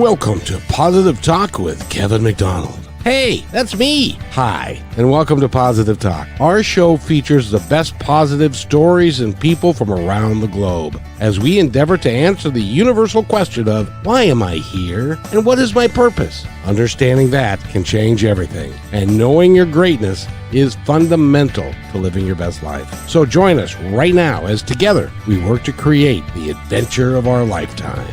Welcome to Positive Talk with Kevin McDonald. Hey, that's me. Hi, and welcome to Positive Talk. Our show features the best positive stories and people from around the globe as we endeavor to answer the universal question of why am I here and what is my purpose? Understanding that can change everything, and knowing your greatness is fundamental to living your best life. So join us right now as together we work to create the adventure of our lifetime.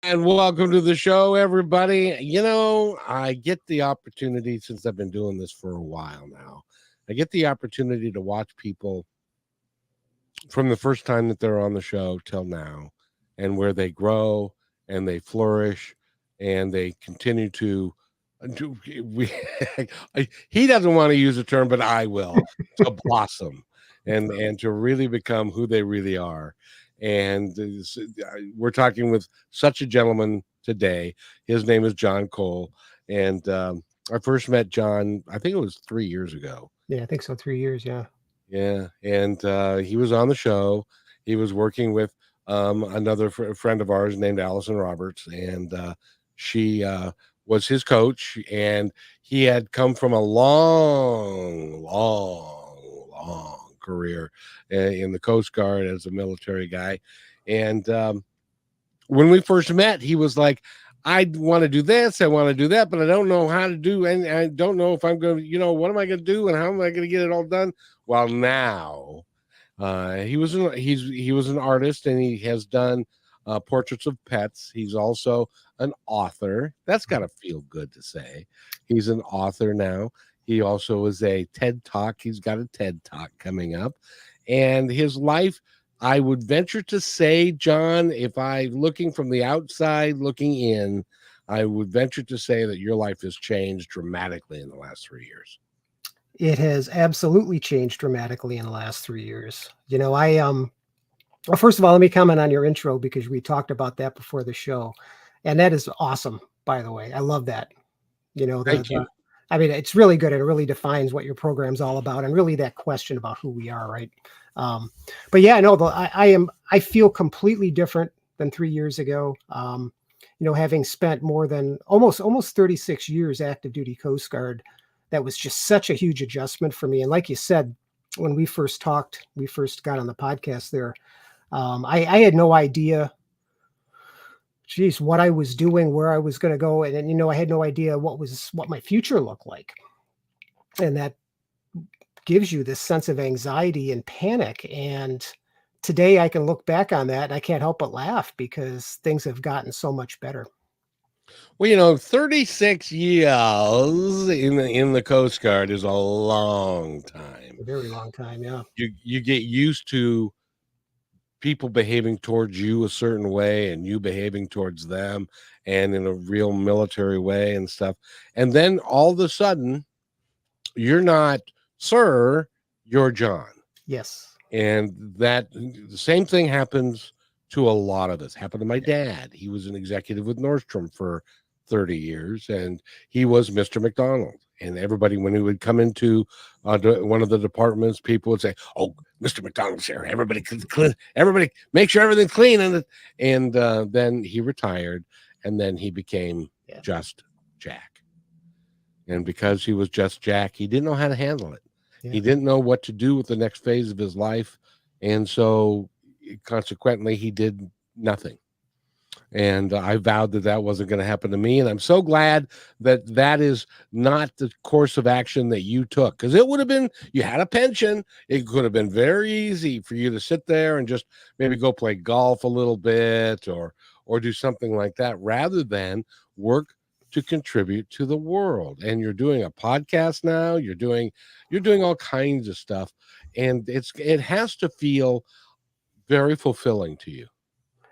And welcome to the show, everybody. You know, I get the opportunity, since I've been doing this for a while now, I get the opportunity to watch people from the first time that they're on the show till now, and where they grow and they flourish and they continue to he doesn't want to use the term, but I will, to blossom and to really become who they really are. And we're talking with such a gentleman today. His name is John Cole. And I first met John, I think it was 3 years ago. Yeah, I think so. 3 years. Yeah. Yeah. And he was on the show. He was working with another friend of ours named Allyson Roberts. And she was his coach. And he had come from a long career in the Coast Guard as a military guy. And when we first met, he was like, I want to do this, I want to do that, but I don't know how to do, and I don't know if I'm going to, what am I going to do and how am I going to get it all done? Well, now he was an artist, and he has done portraits of pets. He's also an author. That's got to feel good to say. He's an author now. He also is a TED Talk. He's got a TED Talk coming up. And his life, I would venture to say, John, if I'm looking from the outside looking in, I would venture to say that your life has changed dramatically in the last 3 years. It has absolutely changed dramatically in the last 3 years. Well, first of all, let me comment on your intro, because we talked about that before the show. And that is awesome, by the way. I love that. Thank you. I mean, it's really good. It really defines what your program's all about, and really that question about who we are, right? But yeah, no, I feel completely different than 3 years ago. Having spent more than almost 36 years active duty Coast Guard, that was just such a huge adjustment for me. And like you said, when we first talked, we first got on the podcast there, I had no idea what I was doing, where I was going to go. And, I had no idea what my future looked like. And that gives you this sense of anxiety and panic. And today I can look back on that and I can't help but laugh, because things have gotten so much better. Well, 36 years in the Coast Guard is a long time. A very long time. Yeah. You get used to people behaving towards you a certain way and you behaving towards them, and in a real military way and stuff. And then all of a sudden you're not Sir, you're John. Yes. And the same thing happens to a lot of us. Happened to my dad. He was an executive with Nordstrom for 30 years, and he was Mr. McDonald. And everybody, when he would come into one of the departments, people would say, "Oh, Mr. McDonald's here. Everybody clean. Everybody make sure everything's clean." And then he retired, and then he became just Jack. And because he was just Jack, he didn't know how to handle it. Yeah. He didn't know what to do with the next phase of his life, and so consequently, he did nothing. And I vowed that wasn't going to happen to me. And I'm so glad that is not the course of action that you took, because it would have been, you had a pension. It could have been very easy for you to sit there and just maybe go play golf a little bit or do something like that, rather than work to contribute to the world. And you're doing a podcast now. You're doing all kinds of stuff. And it has to feel very fulfilling to you.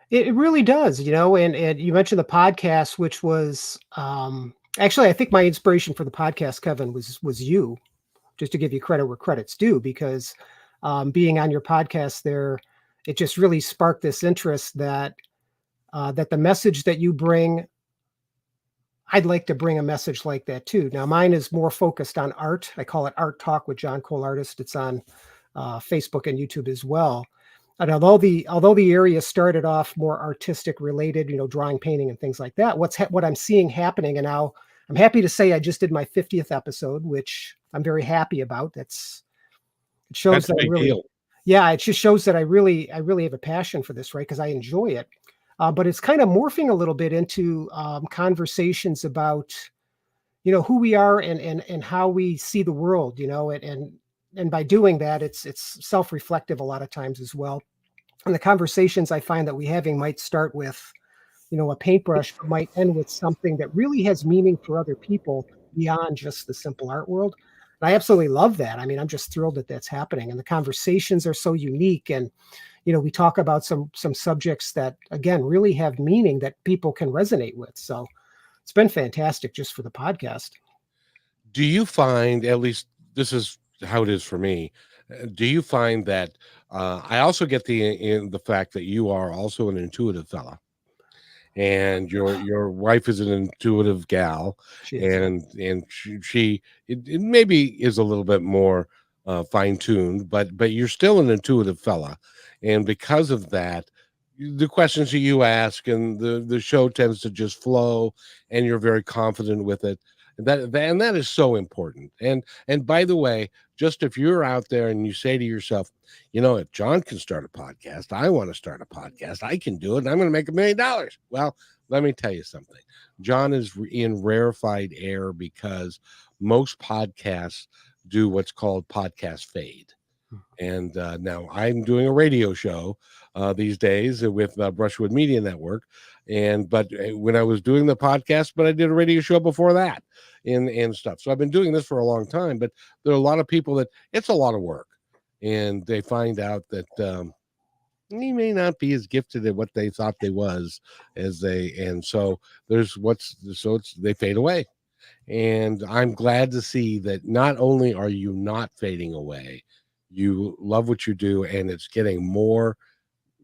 It really does, and you mentioned the podcast, which was actually, I think my inspiration for the podcast, Kevin, was you, just to give you credit where credit's due, because being on your podcast there, it just really sparked this interest that the message that you bring, I'd like to bring a message like that too. Now, mine is more focused on art. I call it Art Talk with John Cole Artist. It's on Facebook and YouTube as well. And although the area started off more artistic related, drawing, painting, and things like that, what I'm seeing happening, and now I'm happy to say I just did my 50th episode, which I'm very happy about. It shows That's a that I big really, deal. yeah, it just shows that I really have a passion for this, right? Because I enjoy it. But it's kind of morphing a little bit into conversations about, who we are and how we see the world, and by doing that, it's self-reflective a lot of times as well. And the conversations I find that we having might start with, a paintbrush, but might end with something that really has meaning for other people beyond just the simple art world. And I absolutely love that. I mean, I'm just thrilled that that's happening. And the conversations are so unique. And, we talk about some subjects that, again, really have meaning that people can resonate with. So it's been fantastic just for the podcast. Do you find, at least this is how it is for me, do you find that I also get the fact that you are also an intuitive fella, and your wife is an intuitive gal, She is. and it maybe is a little bit more fine-tuned, but you're still an intuitive fella, and because of that, the questions that you ask and the show tends to just flow, and you're very confident with it. And that is so important. And by the way, just if you're out there and you say to yourself, if John can start a podcast, I want to start a podcast. I can do it, and I'm going to make $1 million. Well, let me tell you something. John is in rarefied air because most podcasts do what's called podcast fade. And now I'm doing a radio show these days with Brushwood Media Network, but when I was doing the podcast, but I did a radio show before that, and stuff. So I've been doing this for a long time. But there are a lot of people that it's a lot of work, and they find out that he may not be as gifted at what they thought they was, and so they fade away. And I'm glad to see that not only are you not fading away, you love what you do, and it's getting more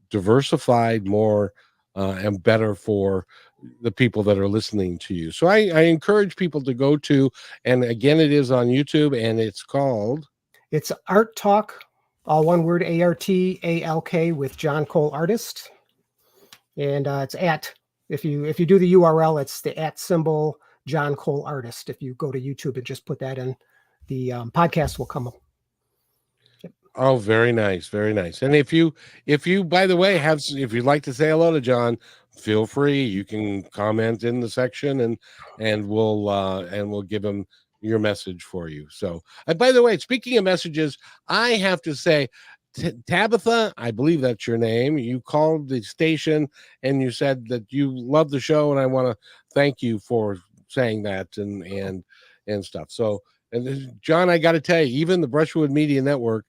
diversified, more and better for the people that are listening to you. So I encourage people to go to, and again, it is on YouTube, and it's called It's Art Talk, all one word, ARTALK, with John Cole Artist. And it's if you do the URL, it's the @ symbol John Cole Artist. If you go to YouTube and just put that in, the podcast will come up. Oh, very nice, very nice. And if you, by the way, if you'd like to say hello to John, feel free. You can comment in the section, and we'll give him your message for you. So, by the way, speaking of messages, I have to say, Tabitha, I believe that's your name. You called the station and you said that you love the show, and I want to thank you for saying that and stuff. So, and John, I got to tell you, even the Brushwood Media Network.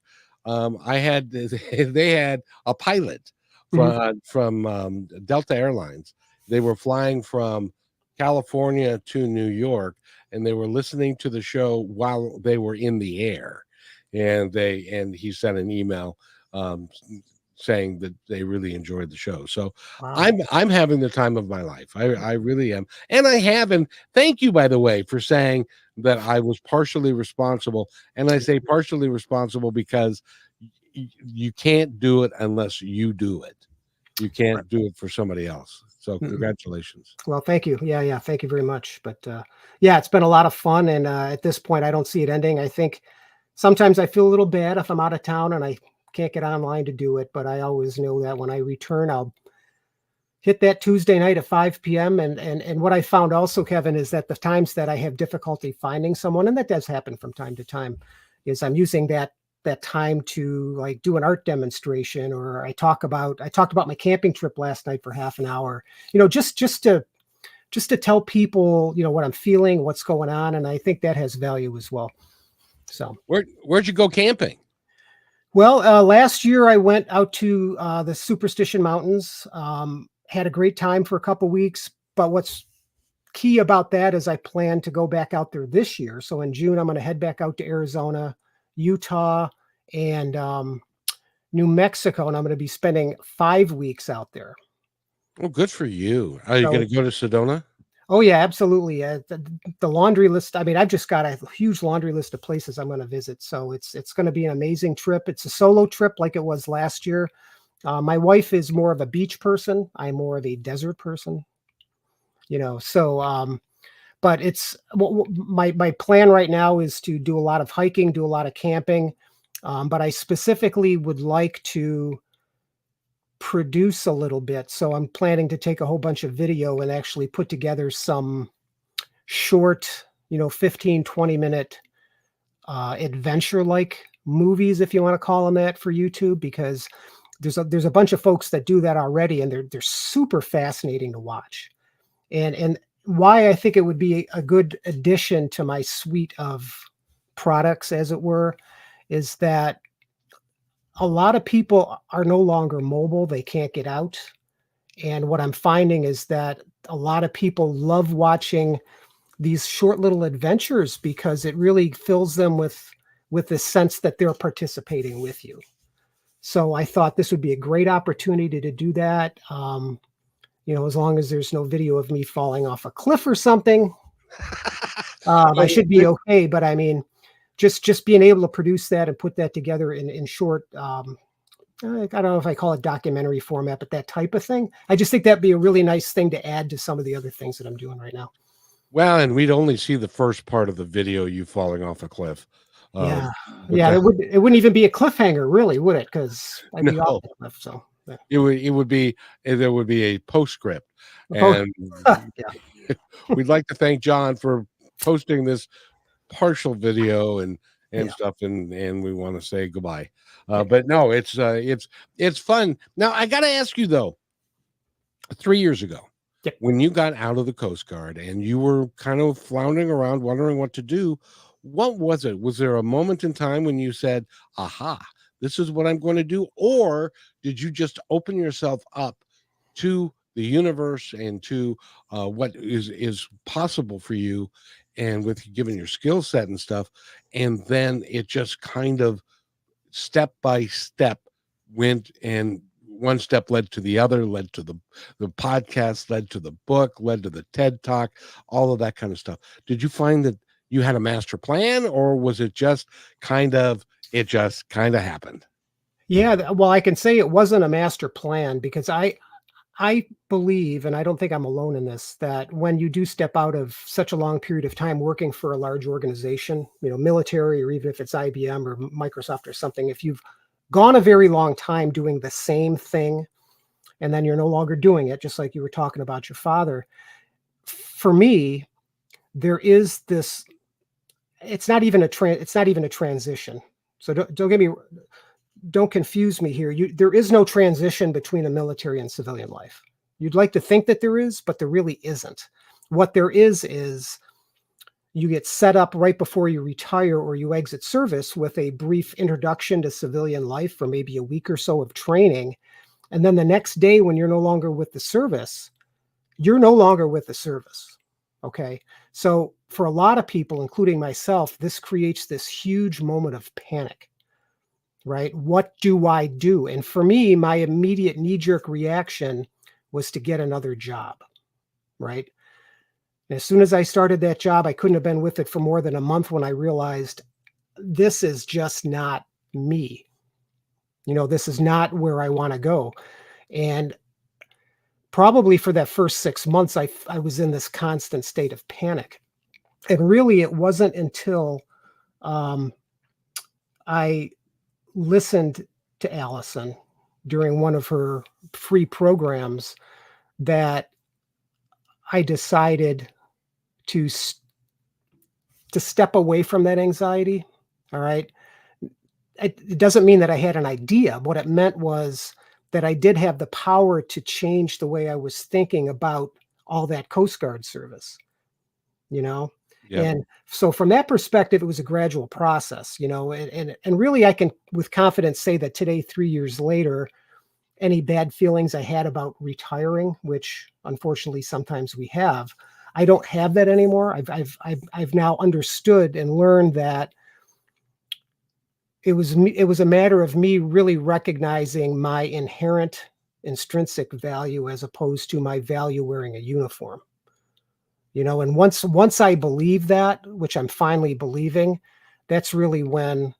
They had a pilot from Delta Airlines. They were flying from California to New York, and they were listening to the show while they were in the air. And he sent an email saying that they really enjoyed the show. So Wow. I'm having the time of my life. I really am. And I have, and thank you, by the way, for saying that I was partially responsible. And I say partially responsible because you can't do it unless you do it. You can't do it for somebody else. So congratulations. Well, thank you. Yeah. Thank you very much. But yeah, it's been a lot of fun. And at this point, I don't see it ending. I think sometimes I feel a little bad if I'm out of town and I can't get online to do it. But I always know that when I return, I'll hit that Tuesday night at 5 p.m. And what I found also, Kevin, is that the times that I have difficulty finding someone, and that does happen from time to time, is I'm using that time to like do an art demonstration, or I talked about my camping trip last night for half an hour, just to tell people, what I'm feeling, what's going on. And I think that has value as well. So where'd you go camping? Well, last year I went out to the Superstition Mountains, had a great time for a couple weeks. But what's key about that is I plan to go back out there this year. So in June, I'm going to head back out to Arizona, Utah, and New Mexico, and I'm going to be spending 5 weeks out there. Oh, good for you. Are you going to go to Sedona? Oh yeah, absolutely. The laundry list. I mean, I've just got a huge laundry list of places I'm going to visit. So it's going to be an amazing trip. It's a solo trip like it was last year. My wife is more of a beach person. I'm more of a desert person. So but it's my plan right now is to do a lot of hiking, do a lot of camping, but I specifically would like to produce a little bit. So I'm planning to take a whole bunch of video and actually put together some short, 15, 20-minute adventure like movies, if you want to call them that, for YouTube, because there's a bunch of folks that do that already, and they're super fascinating to watch. And why I think it would be a good addition to my suite of products, as it were, is that a lot of people are no longer mobile. They can't get out. And what I'm finding is that a lot of people love watching these short little adventures because it really fills them with the sense that they're participating with you. So I thought this would be a great opportunity to do that. As long as there's no video of me falling off a cliff or something, I should be okay. But I mean, just being able to produce that and put that together in short, I don't know if I call it documentary format, but that type of thing. I just think that'd be a really nice thing to add to some of the other things that I'm doing right now. Well, and we'd only see the first part of the video, you falling off a cliff. Yeah. It wouldn't even be a cliffhanger, really, would it? Because I'd be off the cliff. So yeah. It would be, there would be a postscript. And we'd like to thank John for posting this partial video and stuff, and we want to say goodbye. But no, it's fun. Now I got to ask you though, 3 years ago, when you got out of the Coast Guard and you were kind of floundering around wondering what to do, what was it? Was there a moment in time when you said, aha, this is what I'm going to do? Or did you just open yourself up to the universe and to what is possible for you, and with given your skill set and stuff, and then it just kind of step by step went, and one step led to the other, led to the podcast, led to the book, led to the TED Talk, all of that kind of stuff? Did you find that you had a master plan, or was it just kind of happened? Yeah, well, I can say it wasn't a master plan, because I believe, and I don't think I'm alone in this, that when you do step out of such a long period of time working for a large organization, military, or even if it's IBM or Microsoft or something, if you've gone a very long time doing the same thing and then you're no longer doing it, just like you were talking about your father, for me, there is this, it's not even a transition. So don't confuse me here. There is no transition between the military and civilian life. You'd like to think that there is, but there really isn't. What there is you get set up right before you retire or you exit service with a brief introduction to civilian life for maybe a week or so of training. And then the next day, when you're no longer with the service, you're no longer with the service. Okay. So for a lot of people, including myself, this creates this huge moment of panic. Right? What do I do? And for me, my immediate knee-jerk reaction was to get another job. Right? And as soon as I started that job, I couldn't have been with it for more than a month when I realized this is just not me. This is not where I want to go. And probably for that first 6 months, I was in this constant state of panic. And really, it wasn't until I listened to Allyson during one of her free programs that I decided to step away from that anxiety. All right. It doesn't mean that I had an idea. What it meant was that I did have the power to change the way I was thinking about all that Coast Guard service, Yep. And so from that perspective, it was a gradual process, and really I can with confidence say that today, 3 years later, any bad feelings I had about retiring, which unfortunately sometimes we have, I don't have that anymore. I've now understood and learned that it was a matter of me really recognizing my inherent intrinsic value as opposed to my value wearing a uniform. And once I believe that, which I'm finally believing, that's really when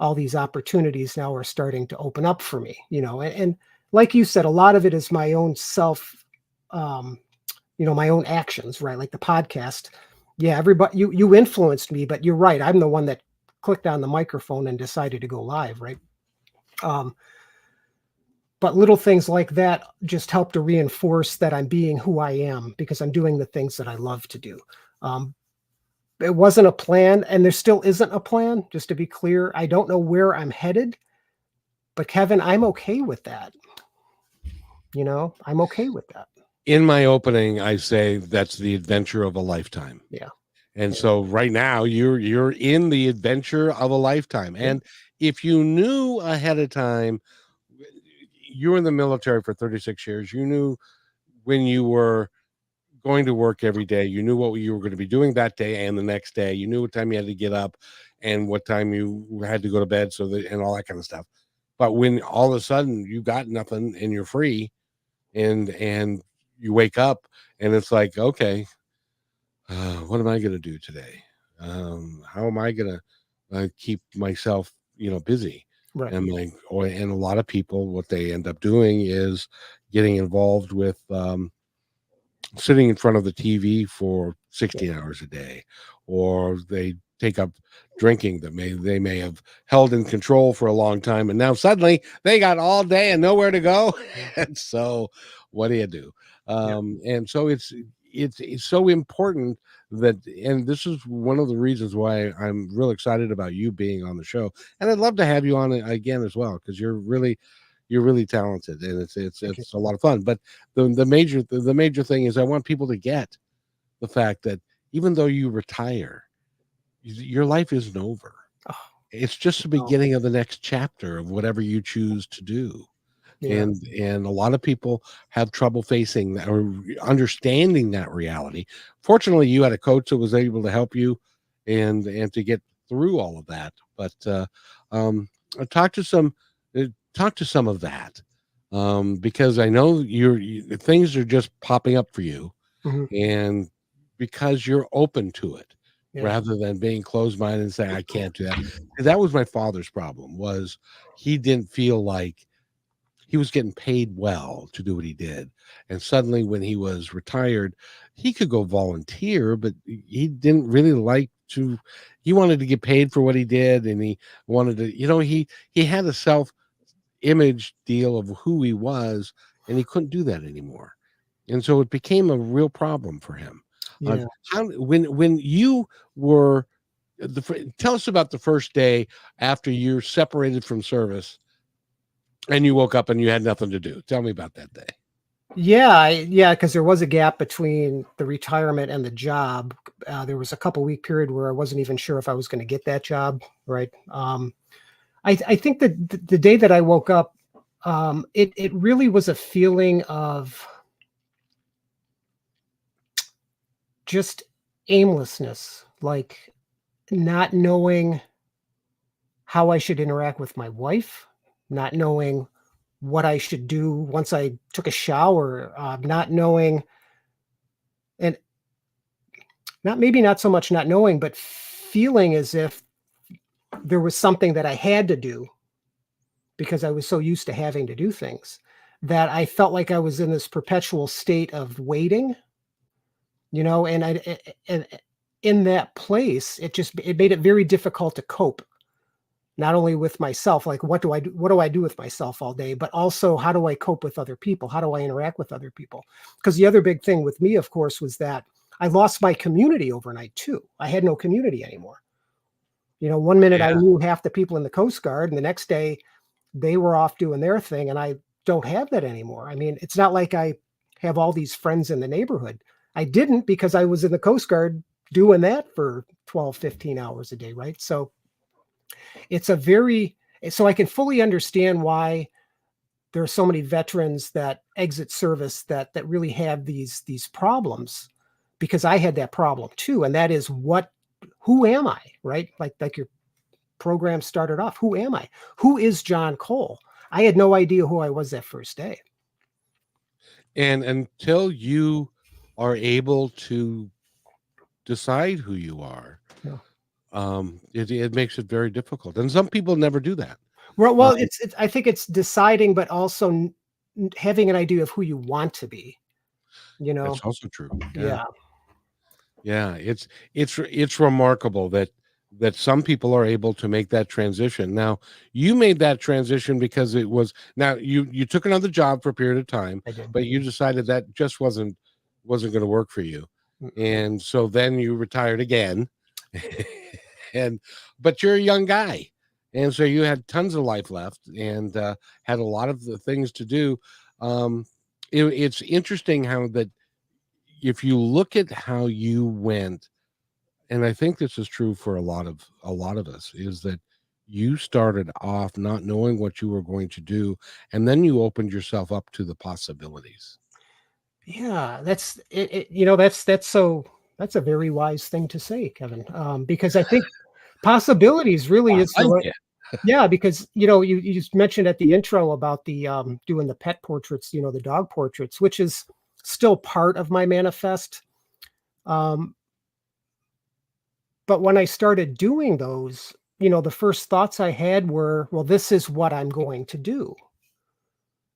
all these opportunities now are starting to open up for me, and like you said, a lot of it is my own self, my own actions, right? Like the podcast. Yeah, everybody, you influenced me, but you're right. I'm the one that clicked on the microphone and decided to go live, right? Um, but little things like that just help to reinforce that I'm being who I am because I'm doing the things that I love to do. Um, it wasn't a plan, and there still isn't a plan, just to be clear. I don't know where I'm headed, but Kevin, I'm okay with that. I'm okay with that. In my opening, I say that's the adventure of a lifetime. Yeah. And Yeah. so right now you're in the adventure of a lifetime. Yeah. And if you knew ahead of time, you were in the military for 36 years, you knew when you were going to work every day, you knew what you were going to be doing that day and the next day, you knew what time you had to get up and what time you had to go to bed, so that, and all that kind of stuff. But when all of a sudden you got nothing and you're free, and you wake up and it's like, okay, what am I going to do today? How am I going to keep myself, busy? Right. And and a lot of people, what they end up doing is getting involved with sitting in front of the TV for 16 hours a day, or they take up drinking that they may have held in control for a long time, and now suddenly they got all day and nowhere to go. And so what do you do? Yeah. And so it's so important that, and this is one of the reasons why I'm real excited about you being on the show, and I'd love to have you on it again as well, because you're really talented, and it's a lot of fun. But the major thing is I want people to get the fact that even though you retire, your life isn't over. Oh, It's just the no. beginning of the next chapter of whatever you choose to do. Yeah. And a lot of people have trouble facing that or understanding that reality. Fortunately, you had a coach that was able to help you and to get through all of that. But um, talk to some talk to some of that, because I know things are just popping up for you, Mhm. and because you're open to it Yeah. rather than being closed-minded and saying I can't do that. That was my father's problem, was he didn't feel like he was getting paid well to do what he did. And suddenly when he was retired, he could go volunteer, but he didn't really like to, he wanted to get paid for what he did. And he wanted to, he had a self image deal of who he was, and he couldn't do that anymore. And so it became a real problem for him. Yeah. How, when you were tell us about the first day after you're separated from service and you woke up and you had nothing to do. Tell me about that day. Yeah, because there was a gap between the retirement and the job. There was a couple week period where I wasn't even sure if I was going to get that job, right? I think that the day that I woke up, it really was a feeling of just aimlessness, like not knowing how I should interact with my wife, not knowing what I should do once I took a shower, not knowing, and not so much not knowing, but feeling as if there was something that I had to do because I was so used to having to do things that I felt like I was in this perpetual state of waiting, and in that place, it made it very difficult to cope, not only with myself, like what do I do with myself all day, but also how do I cope with other people? How do I interact with other people? Because the other big thing with me, of course, was that I lost my community overnight too. I had no community anymore. One minute I Yeah. knew half the people in the Coast Guard, and the next day they were off doing their thing, and I don't have that anymore. I mean, it's not like I have all these friends in the neighborhood. I didn't, because I was in the Coast Guard doing that for 12, 15 hours a day, right? So it's so I can fully understand why there are so many veterans that exit service that really have these problems, because I had that problem too. And that is, who am I, right? Like your program started off. Who am I? Who is John Cole? I had no idea who I was that first day. And until you are able to decide who you are, No. it makes it very difficult. And some people never do that. Well, it's I think it's deciding, but also having an idea of who you want to be. That's also true. Yeah. Yeah, Yeah. It's remarkable that some people are able to make that transition. Now, you made that transition because it was now you took another job for a period of time, I did. but you decided that just wasn't going to work for you. And so then you retired again. and but you're a young guy. And so you had tons of life left and had a lot of the things to do. It's interesting how that if you look at how you went, and I think this is true for a lot of us, is that you started off not knowing what you were going to do, and then you opened yourself up to the possibilities. Yeah, that's it. That's a very wise thing to say, Kevin. Because I think possibilities really is I the like right. it. Yeah, because you just mentioned at the intro about the doing the pet portraits, the dog portraits, which is still part of my manifest. Um, but when I started doing those, the first thoughts I had were, well, this is what I'm going to do,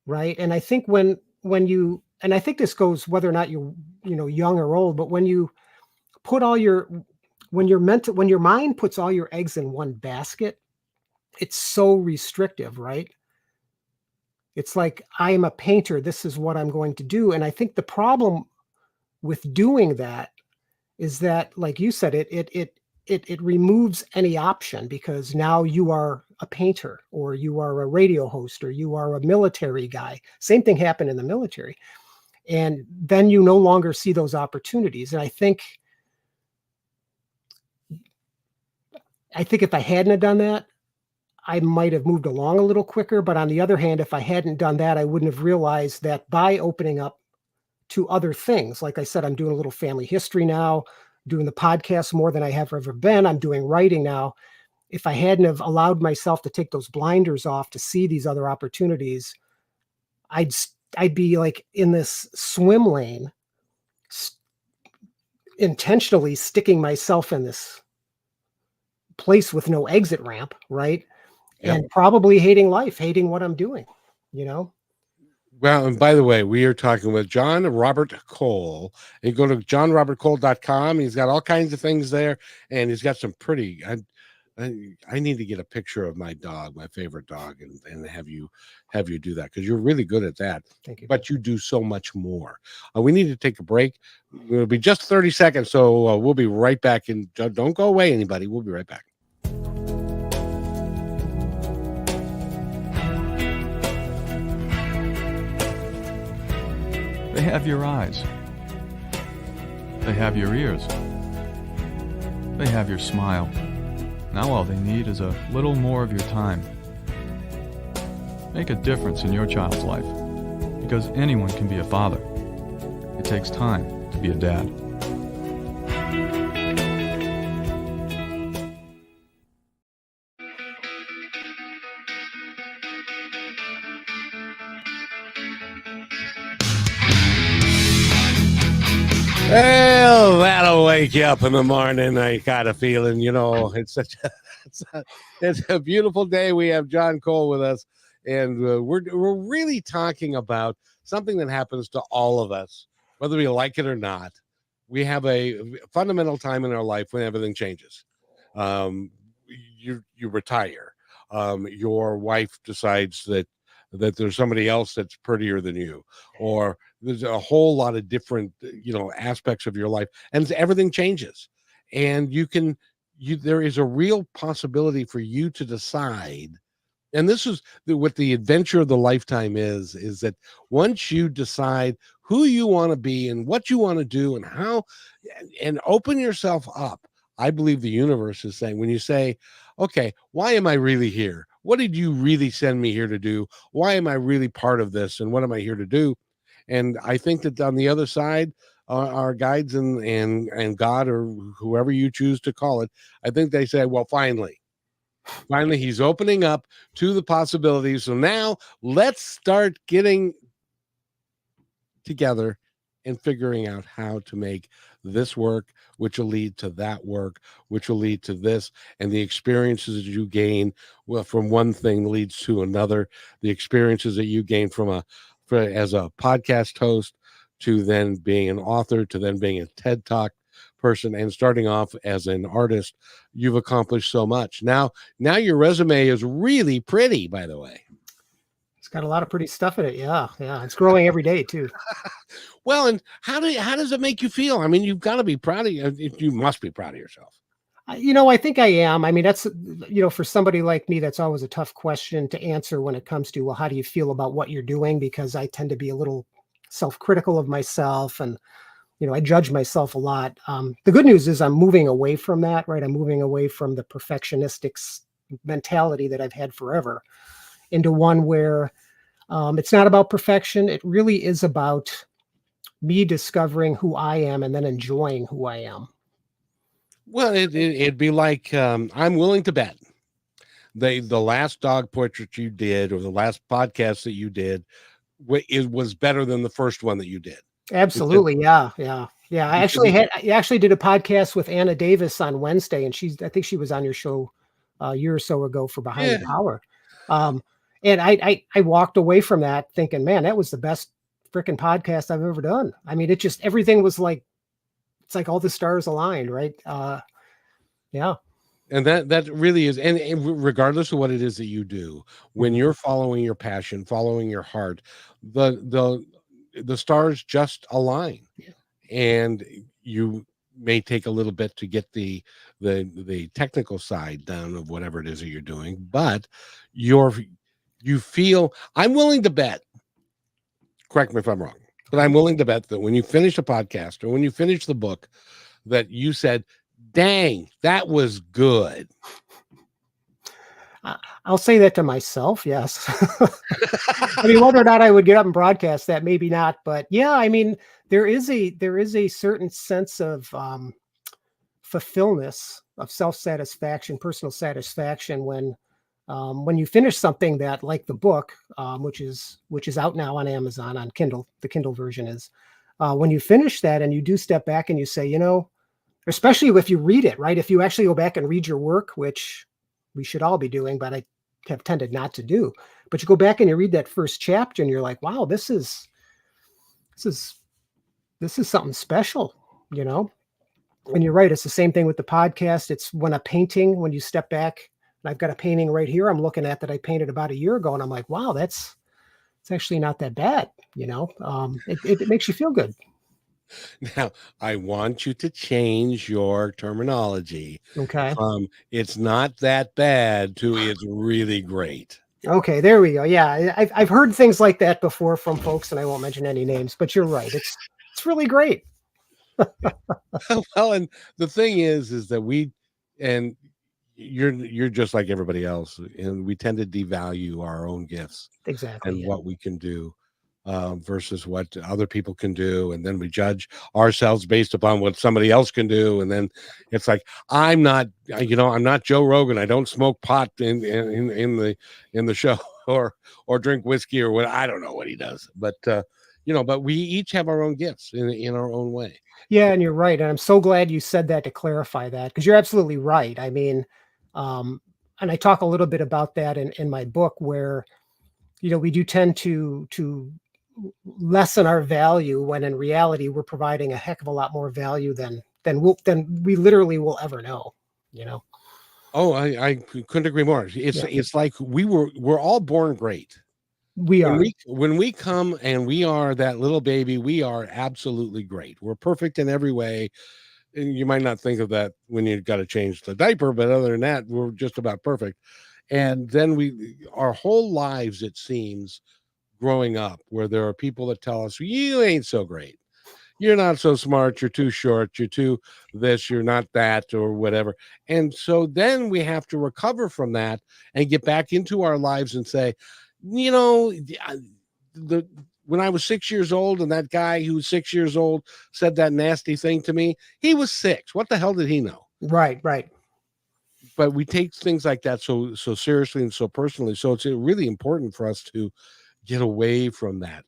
right? And I think when you and I think this goes whether or not you're young or old, but when you put all your when your mind puts all your eggs in one basket, it's so restrictive, right? It's like, I'm a painter, this is what I'm going to do. And I think the problem with doing that is that, like you said, it removes any option, because now you are a painter, or you are a radio host, or you are a military guy. Same thing happened in the military. And then you no longer see those opportunities. And I think if I hadn't have done that, I might have moved along a little quicker. But on the other hand, if I hadn't done that, I wouldn't have realized that by opening up to other things, like I said, I'm doing a little family history now, doing the podcast more than I have ever been. I'm doing writing now. If I hadn't have allowed myself to take those blinders off to see these other opportunities, I'd I'd be like in this swim lane, intentionally sticking myself in this place with no exit ramp, right? Yep. And probably hating life, hating what I'm doing, you know? Well, and by the way, we are talking with John Robert Cole. You go to johnrobertcole.com. He's got all kinds of things there, and he's got some pretty. I need to get a picture of my dog, my favorite dog, and have you do that, because you're really good at that. Thank you. But you do so much more. We need to take a break. It'll be just 30 seconds, so we'll be right back. And don't go away, anybody. We'll be right back. They have your eyes. They have your ears. They have your smile. Now all they need is a little more of your time. Make a difference in your child's life, because anyone can be a father. It takes time to be a dad. Well, that'll wake you up in the morning. I got a feeling, it's it's a beautiful day. We have John Cole with us, and we're really talking about something that happens to all of us, whether we like it or not. We have a fundamental time in our life when everything changes. You retire. Your wife decides that there's somebody else that's prettier than you, or there's a whole lot of different aspects of your life, and everything changes. And there is a real possibility for you to decide, and this is what the adventure of the lifetime is that once you decide who you want to be and what you want to do and how, and open yourself up. I believe the universe is saying, when you say, okay, why am I really here? What did you really send me here to do? Why am I really part of this? And what am I here to do? And I think that on the other side, our guides and God, or whoever you choose to call it, I think they say, well, finally, he's opening up to the possibilities. So now let's start getting together and figuring out how to make this work, which will lead to that work, which will lead to this, and the experiences you gain, well, from one thing leads to another. The experiences that you gain as a podcast host, to then being an author, to then being a TED Talk person, and starting off as an artist, you've accomplished so much. Now your resume is really pretty, by the way. It's got a lot of pretty stuff in it. Yeah. It's growing every day too. Well, and how does it make you feel? I mean, you've got to be proud of you must be proud of yourself. I think I am. I mean, that's, for somebody like me, that's always a tough question to answer when it comes to, well, how do you feel about what you're doing? Because I tend to be a little self-critical of myself, and I judge myself a lot. The good news is I'm moving away from that, right? I'm moving away from the perfectionistic mentality that I've had forever into one where it's not about perfection. It really is about me discovering who I am and then enjoying who I am. Well, it'd be like, I'm willing to bet the last dog portrait you did, or the last podcast that you did, it was better than the first one that you did. Absolutely. Yeah. I actually did a podcast with Anna Davis on Wednesday, and I think she was on your show a year or so ago for Behind the Power. And I walked away from that thinking, man, that was the best freaking podcast I've ever done. I mean, everything was like, it's like all the stars aligned, right? Yeah. And that really is, and regardless of what it is that you do, when you're following your passion, following your heart, the stars just align. Yeah. And you may take a little bit to get the technical side down of whatever it is that you're doing, but you feel, I'm willing to bet, correct me if I'm wrong, but I'm willing to bet that when you finish a podcast or when you finish the book, that you said, dang, that was good. I'll say that to myself. Yes. I mean, whether or not I would get up and broadcast that, maybe not, but yeah, I mean, there is a certain sense of fulfillment, of self-satisfaction, personal satisfaction when you finish something that, like the book, which is out now on Amazon on Kindle, the Kindle version is, when you finish that and you do step back and you say, especially if you read it, right? If you actually go back and read your work, which we should all be doing, but I have tended not to do, but you go back and you read that first chapter and you're like, wow, this is something special, And you're right. It's the same thing with the podcast. It's when you step back, and I've got a painting right here I'm looking at that I painted about a year ago. And I'm like, wow, it's actually not that bad. It makes you feel good. Now, I want you to change your terminology. Okay. From it's not that bad to it's really great. Okay, there we go. Yeah, I've heard things like that before from folks, and I won't mention any names, but you're right. It's really great. Well, and the thing is that you're just like everybody else, and we tend to devalue our own gifts. Exactly. And what we can do versus what other people can do, and then we judge ourselves based upon what somebody else can do, and then it's like, I'm not Joe Rogan. I don't smoke pot in the show or drink whiskey or what. I don't know what he does, but but we each have our own gifts in our own way. Yeah, and you're right, and I'm so glad you said that to clarify that, because you're absolutely right. I mean, and I talk a little bit about that in my book, where we do tend to lessen our value when in reality we're providing a heck of a lot more value than we literally will ever know. Oh, I couldn't agree more. It's like we're all born great. We are. When we come and we are that little baby, we are absolutely great. We're perfect in every way. And you might not think of that when you got to change the diaper, but other than that, we're just about perfect. And then our whole lives, it seems, growing up, where there are people that tell us, you ain't so great. You're not so smart. You're too short. You're too this. You're not that, or whatever. And so then we have to recover from that and get back into our lives and say, when I was 6 years old and that guy who was 6 years old said that nasty thing to me, he was 6. What the hell did he know? Right. But we take things like that so seriously and so personally. So it's really important for us to get away from that.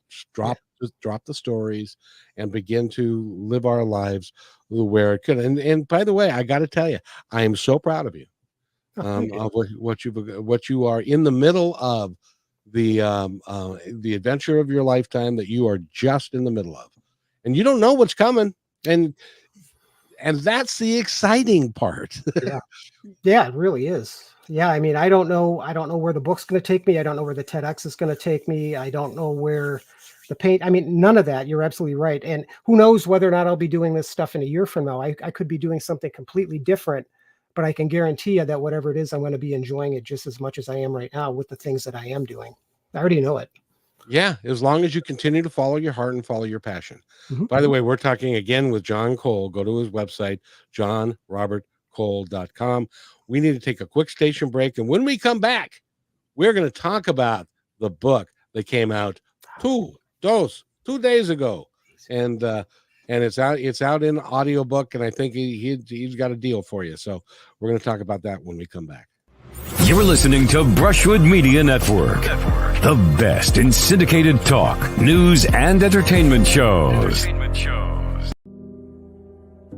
drop the stories and begin to live our lives where it could. And by the way, I got to tell you, I am so proud of you. Of what you are in the middle of the adventure of your lifetime that you are just in the middle of, and you don't know what's coming, and that's the exciting part. Yeah, it really is. Yeah, I mean, I don't know where the book's going to take me. I don't know where the TEDx is going to take me. I don't know where the paint. I mean, none of that. You're absolutely right. And who knows whether or not I'll be doing this stuff in a year from now. I could be doing something completely different. But I can guarantee you that whatever it is, I'm going to be enjoying it just as much as I am right now with the things that I am doing. I already know it. Yeah, as long as you continue to follow your heart and follow your passion. Mm-hmm. By the way, we're talking again with John Cole. Go to his website, johnrobertcole.com. We need to take a quick station break. And when we come back, we're going to talk about the book that came out two days ago. And it's out in audiobook, and I think he's got a deal for you. So we're going to talk about that when we come back. You're listening to Brushwood Media Network, the best in syndicated talk, news, and entertainment shows.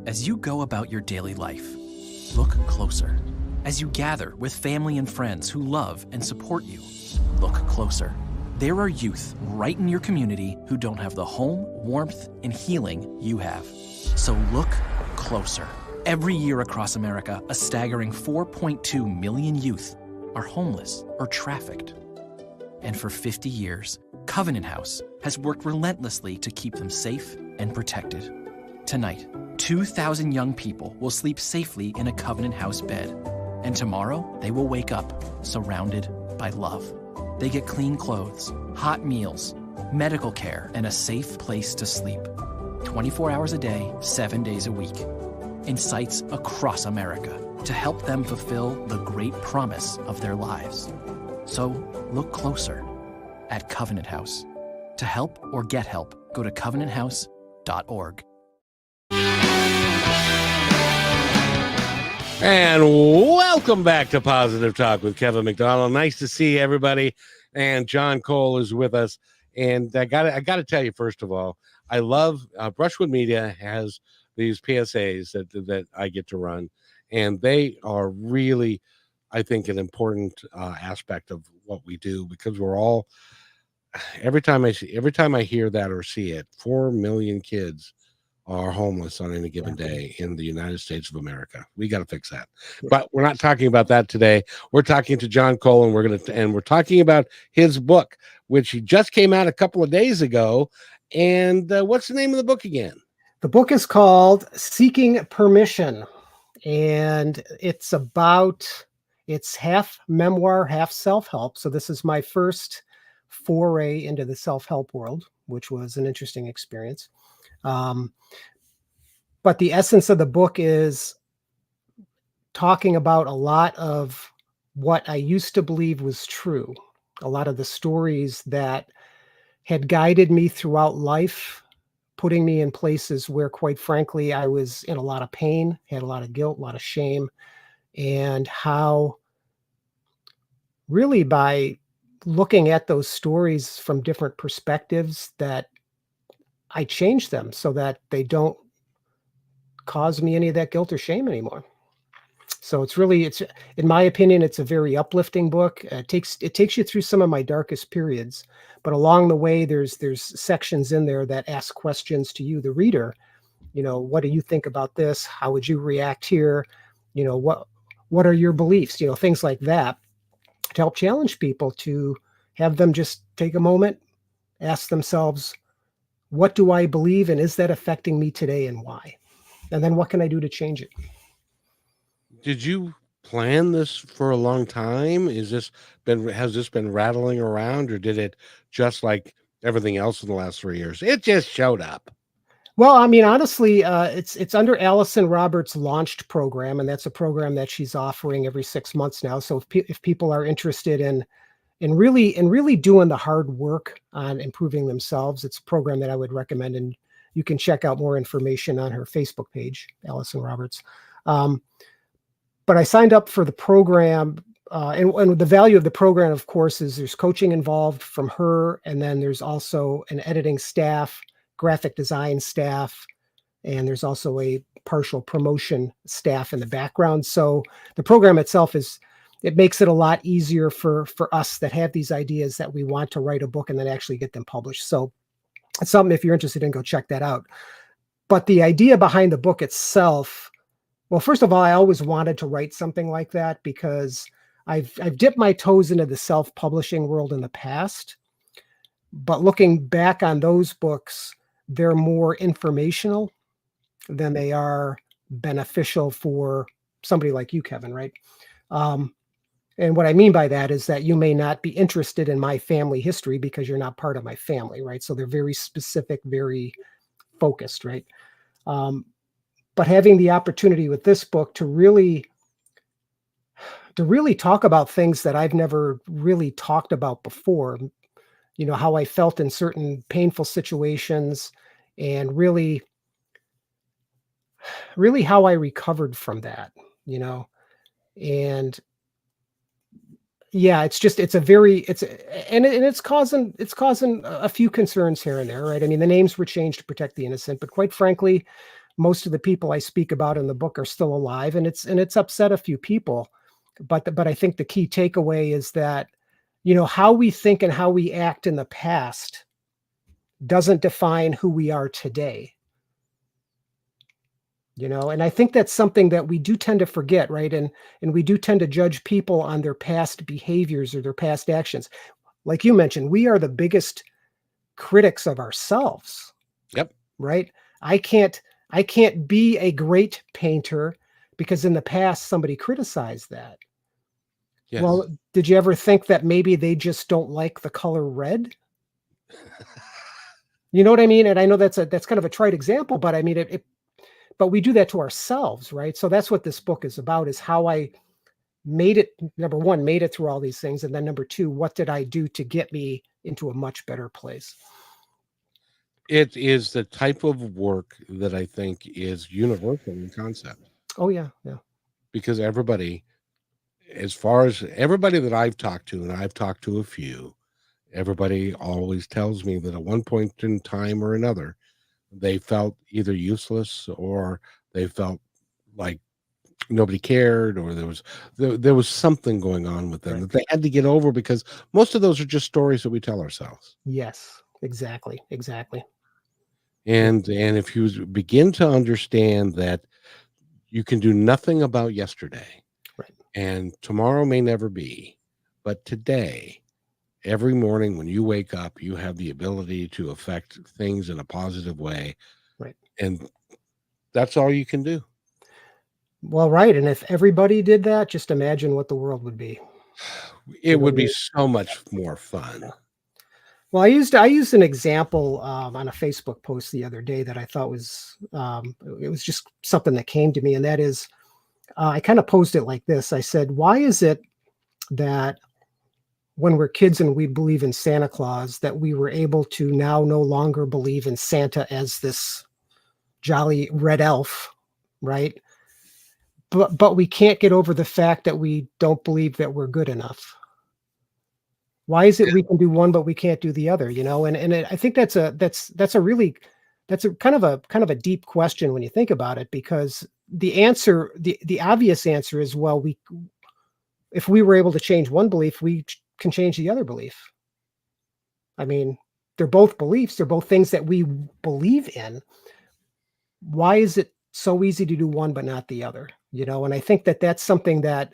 As you go about your daily life, look closer. As you gather with family and friends who love and support you, look closer. There are youth right in your community who don't have the home, warmth, and healing you have. So look closer. Every year across America, a staggering 4.2 million youth are homeless or trafficked. And for 50 years, Covenant House has worked relentlessly to keep them safe and protected. Tonight, 2,000 young people will sleep safely in a Covenant House bed. And tomorrow, they will wake up surrounded by love. They get clean clothes, hot meals, medical care, and a safe place to sleep. 24 hours a day, 7 days a week. In sites across America to help them fulfill the great promise of their lives. So look closer at Covenant House. To help or get help, go to covenanthouse.org. And welcome back to Positive Talk with Kevin McDonald. Nice to see everybody. And John Cole is with us. And I got to tell you, first of all, I love Brushwood Media has these PSAs that I get to run, and they are really, I think, an important aspect of what we do, because we're all, every time I hear that or see it, 4 million kids are homeless on any given day in the United States of America. We got to fix that. But we're not talking about that today. We're talking to John Cole, and we're talking about his book, which he just came out a couple of days ago. And what's the name of the book again? The book is called Seeking Permission, and it's half memoir, half self-help. So this is my first foray into the self-help world, which was an interesting experience. But the essence of the book is talking about a lot of what I used to believe was true, a lot of the stories that had guided me throughout life, putting me in places where, quite frankly, I was in a lot of pain, had a lot of guilt, a lot of shame, and how really by looking at those stories from different perspectives that I changed them so that they don't cause me any of that guilt or shame anymore. So it's in my opinion, it's a very uplifting book. It takes you through some of my darkest periods, but along the way, there's sections in there that ask questions to you, the reader. You know, what do you think about this? How would you react here? You know, what are your beliefs? You know, things like that, to help challenge people, to have them just take a moment, ask themselves, what do I believe, and is that affecting me today, and why? And then what can I do to change it? Did you plan this for a long time? Has this been rattling around, or did it, just like everything else in the last 3 years, it just showed up? Well, I mean, honestly, it's under Allyson Roberts' launched program, and that's a program that she's offering every 6 months now. So if people are interested in really doing the hard work on improving themselves, it's a program that I would recommend, and you can check out more information on her Facebook page, Allyson Roberts. But I signed up for the program and the value of the program, of course, is there's coaching involved from her, and then there's also an editing staff, graphic design staff, and there's also a partial promotion staff in the background. So the program itself it makes it a lot easier for us that have these ideas that we want to write a book and then actually get them published. So it's something, if you're interested in, go check that out. But the idea behind the book itself, well, first of all, I always wanted to write something like that because I've dipped my toes into the self-publishing world in the past. But looking back on those books, they're more informational than they are beneficial for somebody like you, Kevin, right? And what I mean by that is that you may not be interested in my family history because you're not part of my family, right? So they're very specific, very focused, right? But having the opportunity with this book to really talk about things that I've never really talked about before, you know, how I felt in certain painful situations, and really how I recovered from that, you know. And yeah, it's causing a few concerns here and there, right? I mean, the names were changed to protect the innocent, but quite frankly, most of the people I speak about in the book are still alive, and it's upset a few people. But I think the key takeaway is that, you know, how we think and how we act in the past doesn't define who we are today. You know, and I think that's something that we do tend to forget, right? And we do tend to judge people on their past behaviors or their past actions. Like you mentioned, we are the biggest critics of ourselves. Yep. Right? I can't be a great painter because in the past somebody criticized that. Yes. Well, did you ever think that maybe they just don't like the color red? You know what I mean? And I know that's kind of a trite example, but I mean, but we do that to ourselves, right? So that's what this book is about, is how I made it. Number one, made it through all these things. And then number two, what did I do to get me into a much better place? It is the type of work that I think is universal in concept. Oh, yeah. Yeah. Because everybody, as far as everybody that I've talked to, and I've talked to a few, everybody always tells me that at one point in time or another, they felt either useless or they felt like nobody cared, or there was something going on with them that they had to get over, because most of those are just stories that we tell ourselves. Yes, exactly. And if you begin to understand that you can do nothing about yesterday, right, and tomorrow may never be, but today, every morning when you wake up, you have the ability to affect things in a positive way. Right. And that's all you can do. Well, right. And if everybody did that, just imagine what the world would be. It would be so much more fun. Well, I used an example on a Facebook post the other day that I thought was it was just something that came to me, and that is I kind of posed it like this. I said, why is it that when we're kids and we believe in Santa Claus, that we were able to now no longer believe in Santa as this jolly red elf, right? But we can't get over the fact that we don't believe that we're good enough. Why is it we can do one but we can't do the other? You know, and I think that's a kind of a deep question when you think about it, because the answer, the obvious answer is, well, if we were able to change one belief, we can change the other belief. I mean, they're both beliefs, they're both things that we believe in. Why is it so easy to do one but not the other? You know, and I think that that's something that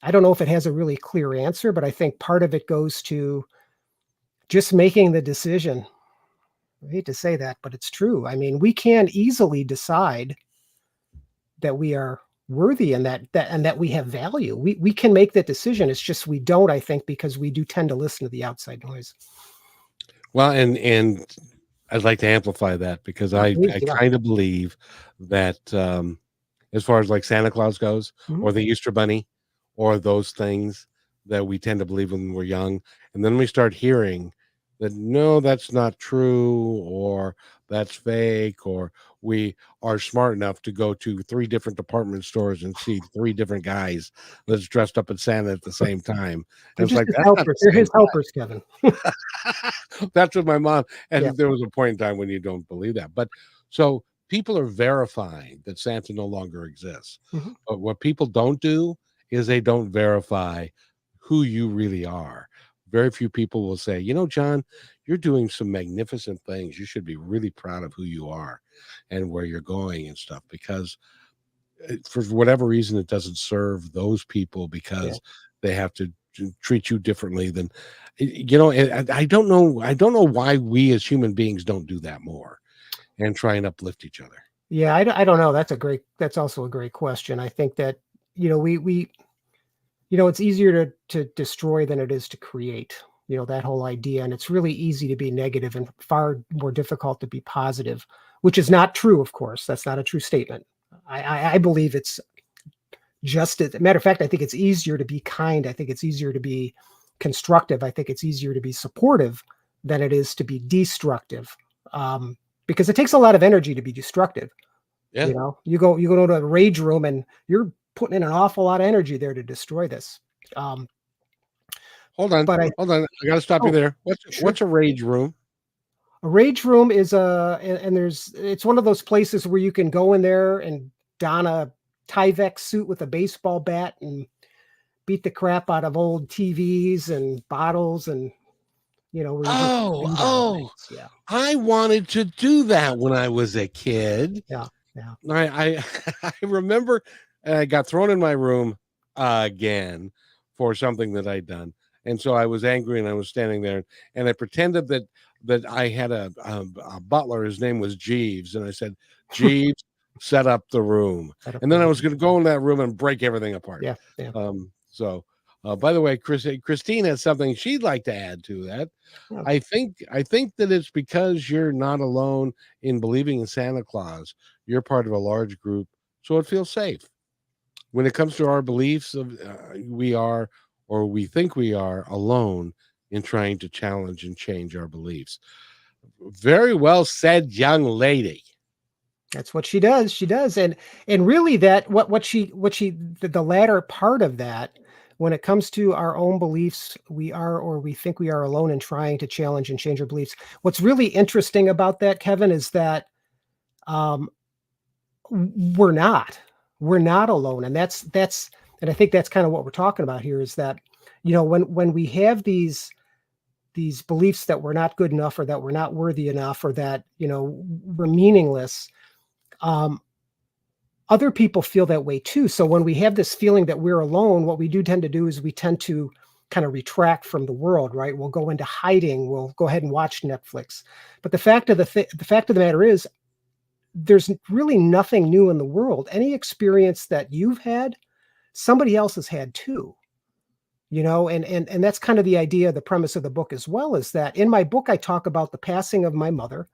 I don't know if it has a really clear answer, but I think part of it goes to just making the decision. I hate to say that, but it's true. I mean, we can easily decide that we are worthy and that we have value. We can make that decision. It's just we don't, I think, because we do tend to listen to the outside noise. Well, and I'd like to amplify that, because I kind of believe that as far as like Santa Claus goes, or the Easter Bunny, or those things that we tend to believe when we're young, and then we start hearing that no, that's not true, or that's fake, or we are smart enough to go to 3 different department stores and see 3 different guys that's dressed up as Santa at the same time. They're And it's just like, his that's not helpers. the They're same his helpers, Kevin. guy. That's what my mom, and Yeah. there was a point in time when you don't believe that. But so people are verifying that Santa no longer exists. Mhm. But what people don't do is they don't verify who you really are. Very few people will say, you know, John, you're doing some magnificent things. You should be really proud of who you are and where you're going and stuff, because for whatever reason, it doesn't serve those people Yeah. because they have to treat you differently than, you know, and I don't know. I don't know why we as human beings don't do that more and try and uplift each other. Yeah, I don't know. That's also a great question. I think that, it's easier to destroy than it is to create, that whole idea. And it's really easy to be negative and far more difficult to be positive, which is not true, of course. That's not a true statement. I believe it's just as a matter of fact, I think it's easier to be kind. I think it's easier to be constructive. I think it's easier to be supportive than it is to be destructive. Because it takes a lot of energy to be destructive. Yeah. You go to a rage room and you're putting in an awful lot of energy there to destroy this. Hold on, But hold on. I got to stop you Oh, there. sure. What's a rage room? A rage room is it's one of those places where you can go in there and don a Tyvek suit with a baseball bat and beat the crap out of old TVs and bottles and where you just beat on things. Yeah. I wanted to do that when I was a kid. Yeah. Yeah. I I remember I got thrown in my room again for something that I'd done. And so I was angry and I was standing there and I pretended that I had a butler. His name was Jeeves. And I said, Jeeves, set up the room. And then I was going to go in that room and break everything apart. Yeah. Yeah. By the way, Christine has something she'd like to add to that. Yeah. I think that it's because you're not alone in believing in Santa Claus. You're part of a large group, so it feels safe. When it comes to our beliefs, we are, or we think we are, alone in trying to challenge and change our beliefs. Very well said, young lady. That's what she does. She does. And really that the latter part of that, when it comes to our own beliefs, we are, or we think we are alone in trying to challenge and change our beliefs. What's really interesting about that, Kevin, is that we're not alone. And and I think that's kind of what we're talking about here is that, when we have these beliefs that we're not good enough or that we're not worthy enough or that, we're meaningless, other people feel that way too. So when we have this feeling that we're alone, what we do tend to do is we tend to kind of retract from the world, right? We'll go into hiding. We'll go ahead and watch Netflix. But the fact of the matter is, there's really nothing new in the world. Any experience that you've had, somebody else has had too. And that's kind of the idea, the premise of the book as well, is that in my book, I talk about the passing of my mother.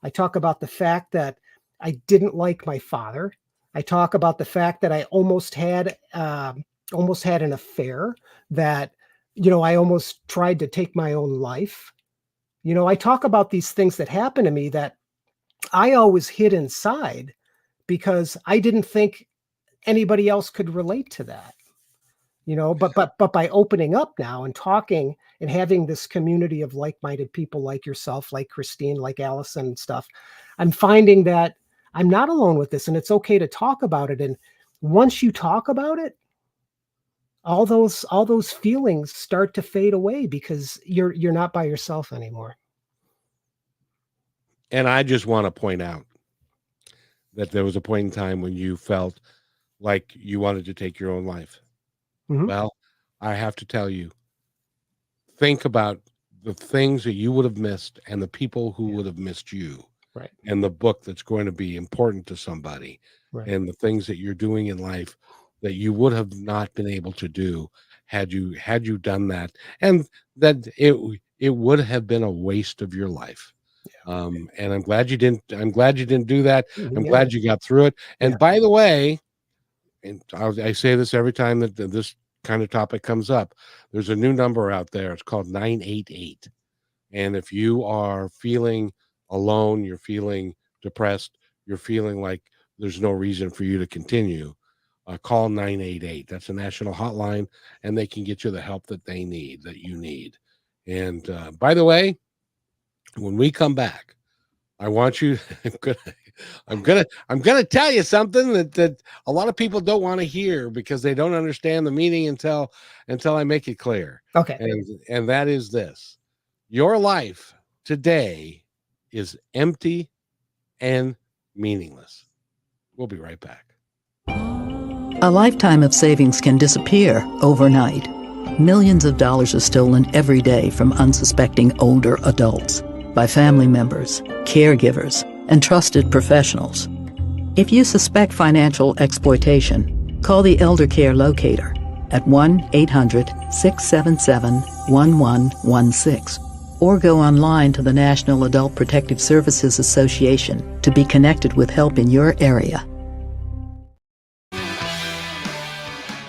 I talk about the fact that I didn't like my father. I talk about the fact that I almost had an affair, that, I almost tried to take my own life. I talk about these things that happened to me that I always hid inside because I didn't think anybody else could relate to that. But by opening up now and talking and having this community of like-minded people like yourself, like Christine, like Allyson and stuff, I'm finding that I'm not alone with this and it's okay to talk about it. And once you talk about it, all those feelings start to fade away because you're not by yourself anymore. And I just want to point out that there was a point in time when you felt like you wanted to take your own life. Mhm. Well, I have to tell you, think about the things that you would have missed and the people who would have missed you. Right. And the book that's going to be important to somebody. Right. And the things that you're doing in life that you would have not been able to do had you done that. And that it would have been a waste of your life. Yeah. And I'm glad you didn't do that. I'm Yeah. glad you got through it. And Yeah. by the way, and I say this every time that this kind of topic comes up, there's a new number out there. It's called 988. And if you are feeling alone, you're feeling depressed, you're feeling like there's no reason for you to continue, call 988. That's a national hotline, and they can get you the help that they need, that you need. And by the way, when we come back, I want you. I'm gonna tell you something that a lot of people don't want to hear because they don't understand the meaning until I make it clear. Okay. And that is this: your life today is empty and meaningless. We'll be right back. A lifetime of savings can disappear overnight. Millions of dollars are stolen every day from unsuspecting older adults by family members, caregivers, and trusted professionals. If you suspect financial exploitation, call the Elder Care Locator at 1-800-677-1116 or go online to the National Adult Protective Services Association to be connected with help in your area.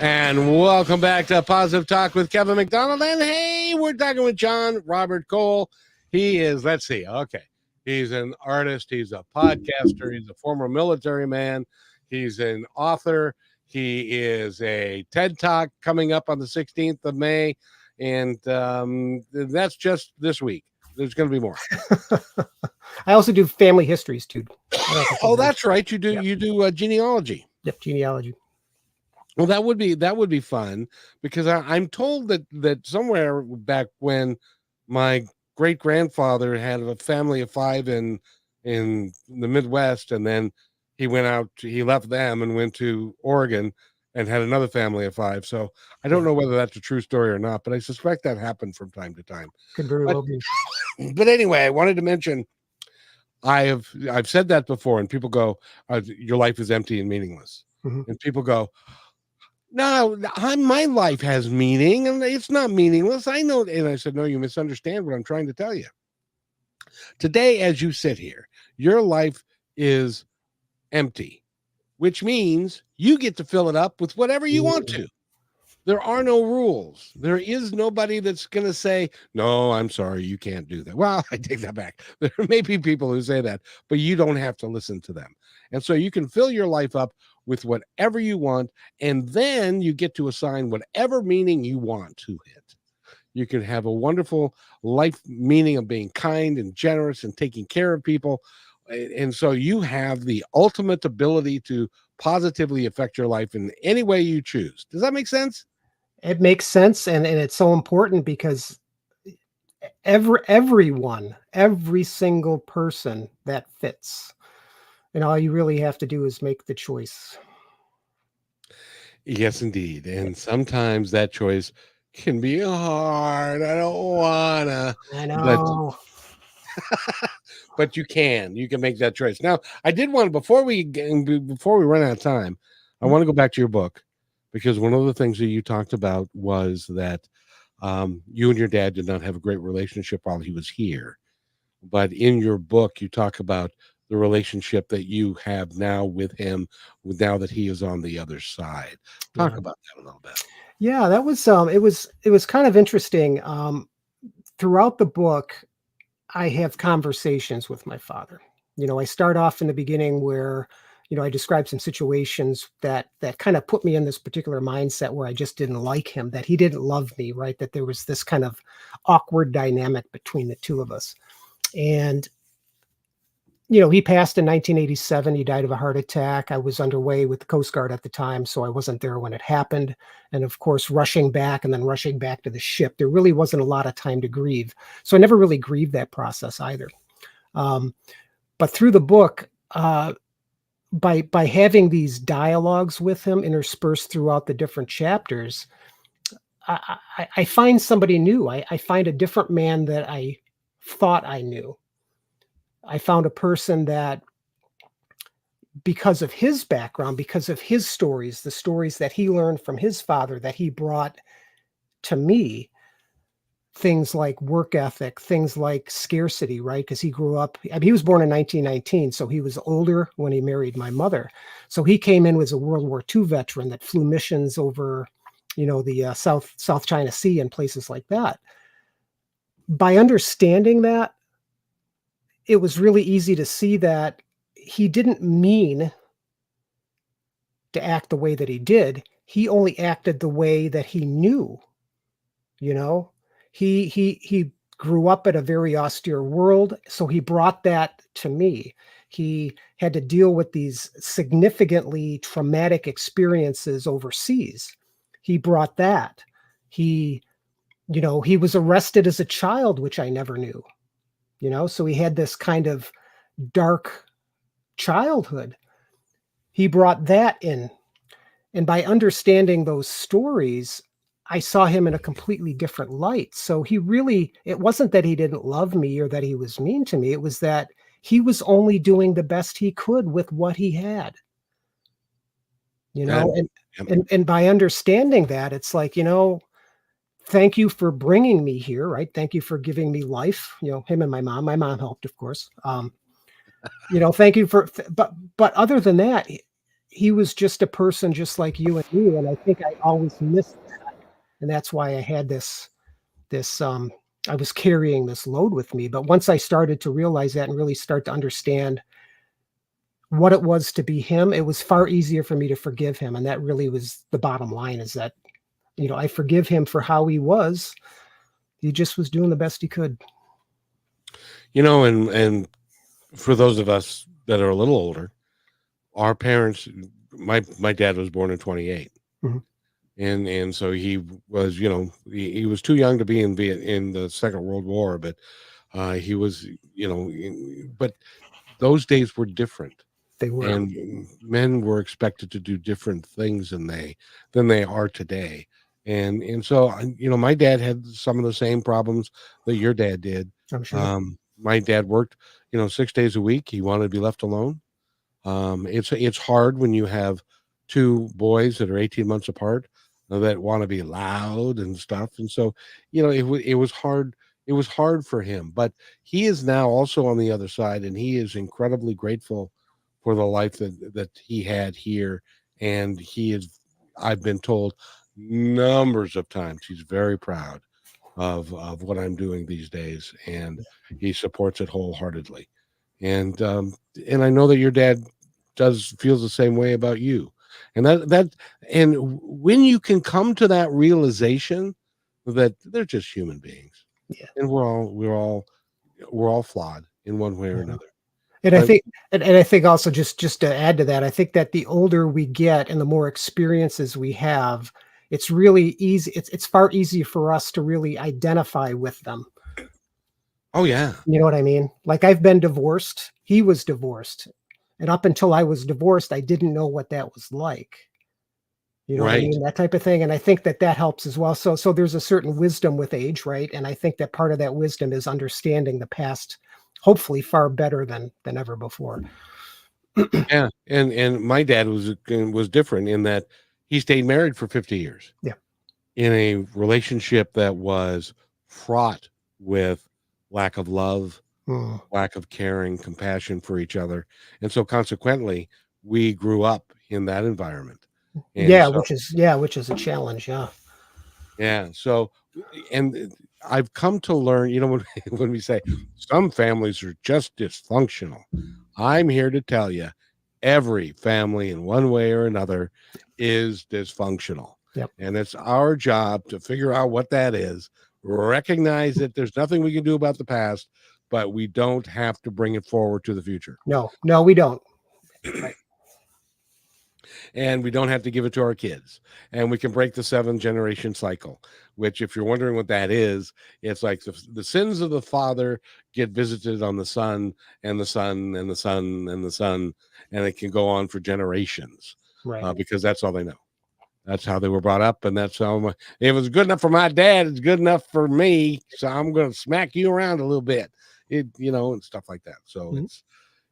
And welcome back to Positive Talk with Kevin McDonald. And hey, we're talking with John Robert Cole. He is, let's see, okay. He's an artist. He's a podcaster. He's a former military man. He's an author. He is a TED Talk coming up on the 16th of May. And that's just this week. There's going to be more. I also do family histories too. Oh, that's right. You do. Yep. You do genealogy. Yep, genealogy. Well, that would be fun because I'm told that somewhere back when my great grandfather had a family of 5 in the Midwest, and then he left them and went to Oregon and had another family of 5. So I don't know whether that's a true story or not, but I suspect that happened from time to time. Could very well be. But anyway, I wanted to mention I've said that before, and people go, "Your life is empty and meaningless," and people go, "No, my life has meaning, and it's not meaningless. I know." And I said, "No, you misunderstand what I'm trying to tell you. Today, as you sit here, your life is empty, which means you get to fill it up with whatever you want to. There are no rules. There is nobody that's going to say, 'No, I'm sorry, you can't do that.'" Well, I take that back. There may be people who say that, but you don't have to listen to them. And so you can fill your life up with whatever you want, and then you get to assign whatever meaning you want to it. You can have a wonderful life meaning of being kind and generous and taking care of people. And so you have the ultimate ability to positively affect your life in any way you choose. Does that make sense? It makes sense, and it's so important because everyone, every single person that fits. And all you really have to do is make the choice. Yes, indeed. And sometimes that choice can be hard. I don't wanna. I know. But you can make that choice. Now, I did want, before we run out of time, I want to go back to your book, because one of the things that you talked about was that you and your dad did not have a great relationship while he was here. But in your book, you talk about the relationship that you have now with him, now that he is on the other side. Talk about that a little bit. Yeah, that was it was kind of interesting. Throughout the book, I have conversations with my father. I start off in the beginning where, I describe some situations that kind of put me in this particular mindset where I just didn't like him, that he didn't love me, right? That there was this kind of awkward dynamic between the two of us. And he passed in 1987. He died of a heart attack. I was underway with the Coast Guard at the time, so I wasn't there when it happened. And of course, rushing back and then rushing back to the ship, there really wasn't a lot of time to grieve. So I never really grieved that process either. But through the book, by having these dialogues with him interspersed throughout the different chapters, I find somebody new. I find a different man that I thought I knew. I found a person that, because of his background, because of his stories, the stories that he learned from his father that he brought to me, things like work ethic, things like scarcity, right? Because he grew up, he was born in 1919, so he was older when he married my mother. So he came in as a World War II veteran that flew missions over, the South China Sea and places like that. by understanding that, it was really easy to see that he didn't mean to act the way that he did. He only acted the way that he knew, you know? He grew up in a very austere world, so he brought that to me. He had to deal with these significantly traumatic experiences overseas. He brought that. He, he was arrested as a child, which I never knew, so he had this kind of dark childhood. He brought that in. And by understanding those stories, I saw him in a completely different light. So it wasn't that he didn't love me or that he was mean to me. It was that he was only doing the best he could with what he had, and by understanding that, it's like, thank you for bringing me here, right? Thank you for giving me life, him and my mom helped, of course. Thank you but other than that, he was just a person just like you and me. And I think I always missed that. And that's why I had this, I was carrying this load with me. But once I started to realize that and really start to understand what it was to be him, it was far easier for me to forgive him. And that really was the bottom line, is that, I forgive him for how he was. He just was doing the best he could. And for those of us that are a little older, our parents, my dad was born in 28. Mm-hmm. And so he was, he was too young to be in the Second World War, but he was, but those days were different. They were. And men were expected to do different things than they are today. And so, my dad had some of the same problems that your dad did. I'm sure. My dad worked, 6 days a week. He wanted to be left alone. It's hard when you have two boys that are 18 months apart that want to be loud and stuff. And so, it was hard. It was hard for him, but he is now also on the other side, and he is incredibly grateful for the life that he had here. And I've been told numbers of times, he's very proud of what I'm doing these days, and he supports it wholeheartedly. And I know that your dad feels the same way about you. And and when you can come to that realization that they're just human beings, and we're all flawed in one way or another. And I think also just to add to that, I think that the older we get and the more experiences we have, it's really easy. It's far easier for us to really identify with them. Oh yeah. You know what I mean? Like, I've been divorced. He was divorced. And up until I was divorced, I didn't know what that was like. You know what I mean? That type of thing. And I think that helps as well. So there's a certain wisdom with age, right? And I think that part of that wisdom is understanding the past, hopefully far better than ever before. Yeah. And my dad was different in that he stayed married for 50 years. Yeah. In a relationship that was fraught with lack of love, lack of caring, compassion for each other. And so consequently, we grew up in that environment. And which is a challenge. Yeah. Yeah. So, and I've come to learn, when we say some families are just dysfunctional, I'm here to tell you, every family in one way or another is dysfunctional. Yep. And it's our job to figure out what that is, recognize that there's nothing we can do about the past, but we don't have to bring it forward to the future. No, we don't. Right. And we don't have to give it to our kids. And we can break the 7-generation cycle, which, if you're wondering what that is, it's like the sins of the father get visited on the son and the son and the son and the son, and it can go on for generations. Right. Because that's all they know. That's how they were brought up, and that's how if it was good enough for my dad, it's good enough for me. So I'm going to smack you around a little bit, and stuff like that. So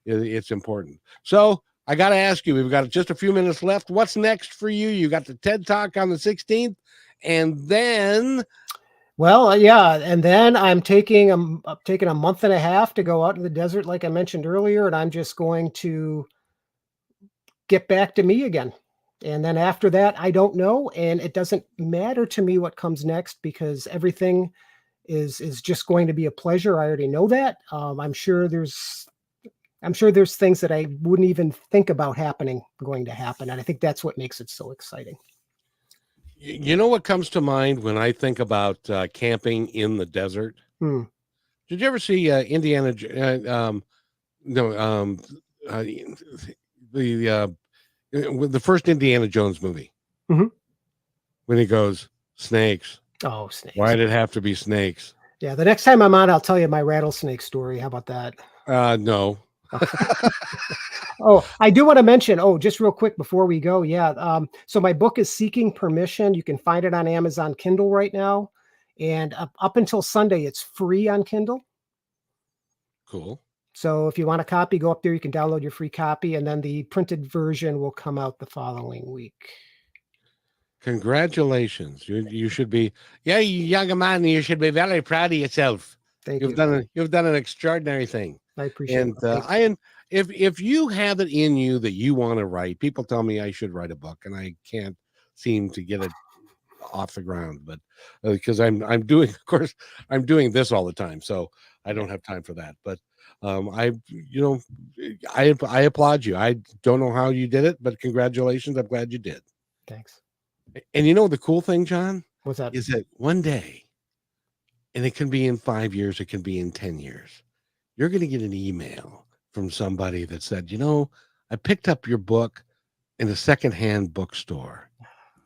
it's important. So I got to ask you, we've got just a few minutes left. What's next for you? You got the TED Talk on the 16th, and then. Well, yeah, and then I'm taking a month and a half to go out in the desert, like I mentioned earlier, and I'm just going to get back to me again. And then after that, I don't know, and it doesn't matter to me what comes next, because everything is just going to be a pleasure. I already know that. I'm sure there's things that I wouldn't even think about going to happen. And I think that's what makes it so exciting. You know what comes to mind when I think about camping in the desert? Did you ever see Indiana? The first Indiana Jones movie, when he goes, snakes. Oh, snakes! Why did it have to be snakes? Yeah, the next time I'm on, I'll tell you my rattlesnake story. How about that? No. Oh, I do want to mention, just real quick before we go. Yeah. So my book is Seeking Permission. You can find it on Amazon Kindle right now. And up until Sunday, it's free on Kindle. Cool. So if you want a copy, go up there. You can download your free copy. And then the printed version will come out the following week. Congratulations. You should be, you young man, you should be very proud of yourself. Thank You've you. You've done an extraordinary thing. I appreciate it. And if you have it in you that you want to write, people tell me I should write a book, and I can't seem to get it off the ground, but because I'm doing this all the time, so I don't have time for that. But I applaud you. I don't know how you did it, but congratulations. I'm glad you did. Thanks. And you know the cool thing, John? What's that? Is that one day, and it can be in 5 years, it can be in 10 years, you're going to get an email from somebody that said, I picked up your book in a secondhand bookstore,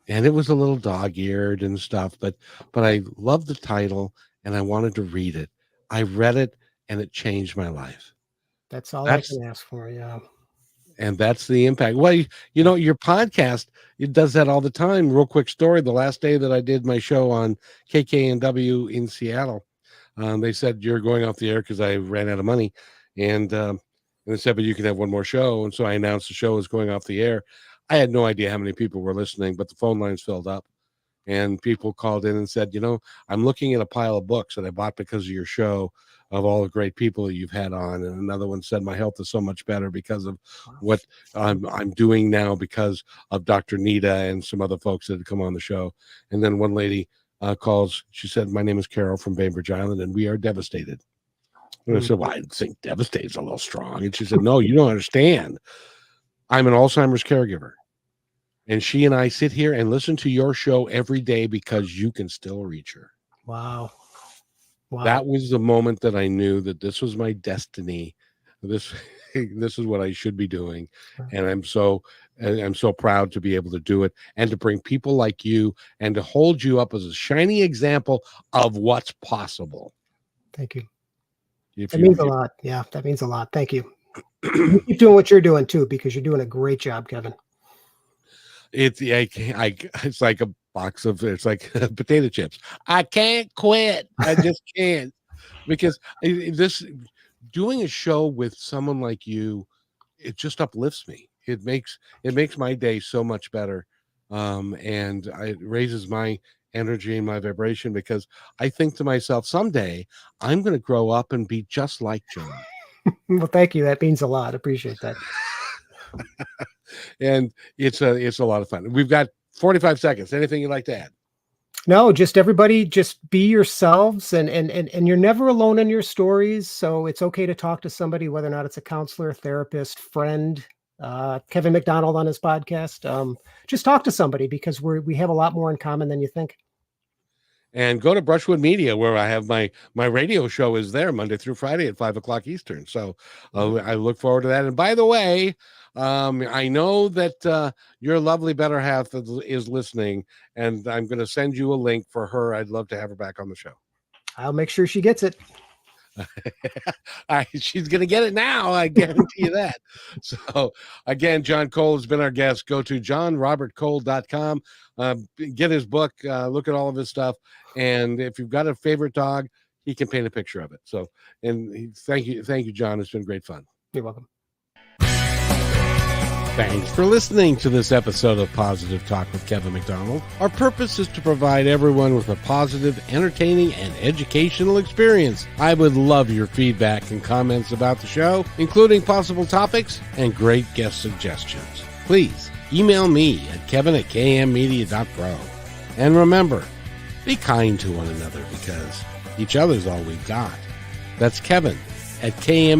and it was a little dog-eared and stuff, but I loved the title and I wanted to read it. I read it and it changed my life. That's all I can ask for. Yeah. And that's the impact. Well, your podcast, it does that all the time. Real quick story. The last day that I did my show on KKNW in Seattle, they said, you're going off the air because I ran out of money. And they said, but you can have one more show. And so I announced the show was going off the air. I had no idea how many people were listening, but the phone lines filled up. And people called in and said, I'm looking at a pile of books that I bought because of your show, of all the great people that you've had on. And another one said, my health is so much better because of what I'm doing now because of Dr. Nita and some other folks that had come on the show. And then one lady calls, she said, my name is Carol from Bainbridge Island, and we are devastated. And I said, well, I think devastated is a little strong. And she said, no, you don't understand. I'm an Alzheimer's caregiver. And she and I sit here and listen to your show every day because you can still reach her. Wow. That was the moment that I knew that this was my destiny. This is what I should be doing. And I'm so proud to be able to do it and to bring people like you and to hold you up as a shining example of what's possible. Thank you. That means a lot. Yeah, that means a lot. Thank you. You keep doing what you're doing too, because you're doing a great job, Kevin. It's like a box of, it's like potato chips. I can't quit. I just can't, because this doing a show with someone like you, it just uplifts me. It makes my day so much better. And it raises my energy and my vibration, because I think to myself, someday I'm going to grow up and be just like John. Well, thank you. That means a lot. Appreciate that. And it's a lot of fun. We've got 45 seconds. Anything you'd like to add? No, just everybody, just be yourselves, and you're never alone in your stories. So it's okay to talk to somebody, whether or not it's a counselor, therapist, friend, Kevin McDonald on his podcast. Just talk to somebody, because we have a lot more in common than you think. And go to Brushwood Media, where I have my radio show is there Monday through Friday at 5:00 Eastern. So I look forward to that. And by the way, I know that your lovely better half is listening, and I'm going to send you a link for her. I'd love to have her back on the show. I'll make sure she gets it. She's going to get it now. I guarantee you that. So again, John Cole has been our guest. Go to johnrobertcole.com, get his book, look at all of his stuff. And if you've got a favorite dog, he can paint a picture of it. So, and thank you, John. It's been great fun. You're welcome. Thanks for listening to this episode of Positive Talk with Kevin McDonald. Our purpose is to provide everyone with a positive, entertaining, and educational experience. I would love your feedback and comments about the show, including possible topics and great guest suggestions. Please email me at kevin@kmmedia.pro. And remember, be kind to one another, because Each other's all we got. That's Kevin at KM